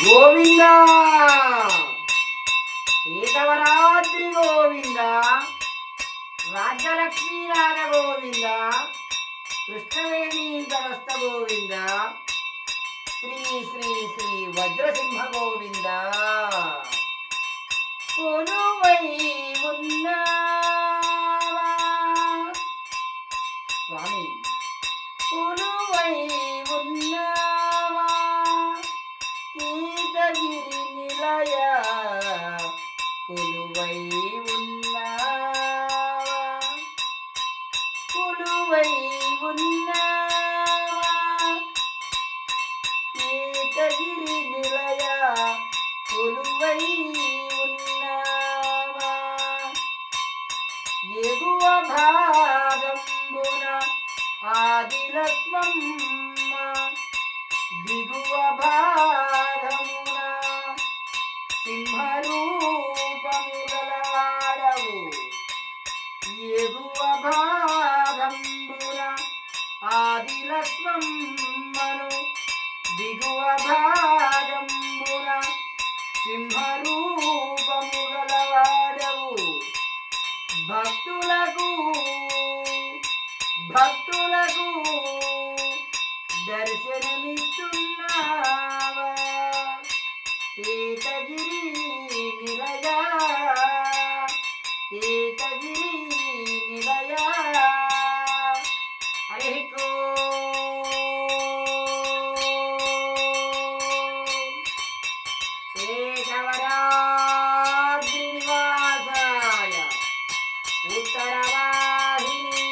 గోవింద ఏకవరాత్రి గోవింద రాజ్యలక్ష్మీనాథ గోవింద కృష్ణవేణి గణస్థ గోవింద శ్రీ శ్రీ శ్రీ వజ్రసింహ గోవింద కొలువై ఉన్నావా స్వామి కొలువై ఉన్నావా కీర్తగిరి నిలయ కొలువై ఉన్నావా కొలువై ఉన్నావా కీర్తగిరి నిలయ కొలువై ఉన్నావా ఎగువ భాగంబున ఆదిలక్ష్మమ్మ దిగువ భాగమున సింహరూపము గలవాడవు ఎగువ భాగంబున ఆదిలక్ష్మమ్మను దిగువ భాగంబున సింహరూపము గలవాడవు భక్తులకు భక్తులకు దర్శనమిస్తున్నావా ఏకగిరి నిలయ ఏకగిరి నిలయ హరి ఏకవరాద్రి నివాసాయ ఉత్తరవాహిని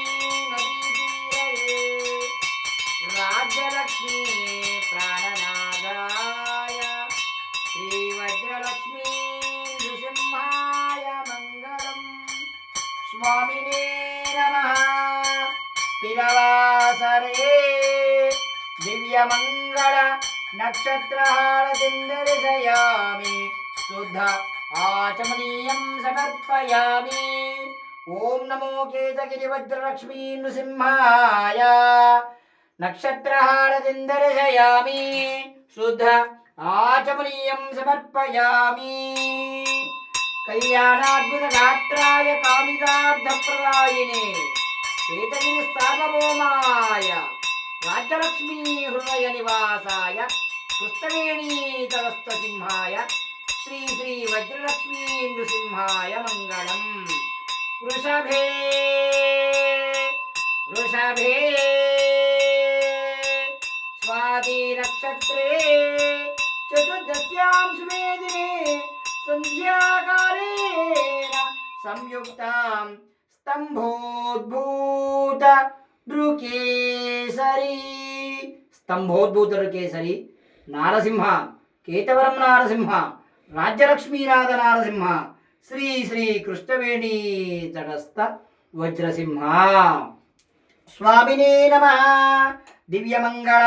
నదీ తీరే రాజ్యలక్ష్మీ ప్రాణనాదాయ శ్రీ వజ్రలక్ష్మీ నృసింహాయ మంగళం స్వామినే నమః స్థిరవాసరే దివ్యమంగళ నక్షత్రహారతిం దర్శయామి శుద్ధ ఆచమనీయం సమర్పయామి ఓం నమో కేతగిరి వజ్రలక్ష్మీ నృసింహాయ నక్షత్రహారతిం దర్శయామి శుద్ధ ఆచమనీయం సమర్పయామి కళ్యాణాద్భుత గాత్రాయ కామితార్థప్రదాయినే కేతగిరి సార్వభౌమాయ రాజ్యలక్ష్మీ హృదయ నివాసాయ కృష్ణవేణీతరస్థ సింహాయ శ్రీ శ్రీ వజ్రలక్ష్మీ నృసింహాయ మంగళం వృషభే వృషభే స్వాతి నక్షత్రే చతుర్దశ్యాం శుభే దినే సంధ్యాకాలేన సంయుక్తాం స్తంభోద్భూత దృకేసరి స్తంభోద్భూత దృకేసరి నారసింహ కేతవరం నారసింహ రాజ్యలక్ష్మీనాథ నారసింహ శ్రీ శ్రీ కృష్ణవేణీ తటస్థ వజ్రసింహ స్వామినే నమః దివ్యమంగళ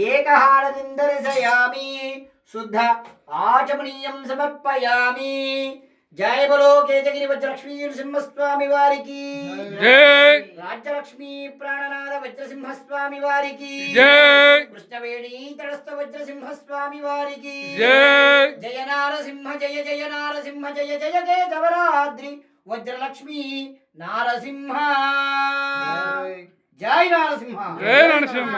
ఏకహారతిం దర్శయామి శుద్ధ ఆచమనీయం సమర్పయామి జయ బలో కేతగిరి వజ్రలక్ష్మీ నృసింహస్వామి వారికి జై రాజ్యలక్ష్మీ ప్రాణనాథ వజ్రసింహస్వామి వారికి జై కృష్ణవేణీ తటస్థ వజ్రసింహస్వామి వారికి జై జయ నారసింహ జయ జయ నారసింహ జయ జయ కేతవరాద్రి వజ్రలక్ష్మీ నారసింహ జై నారసింహ జై నరసింహ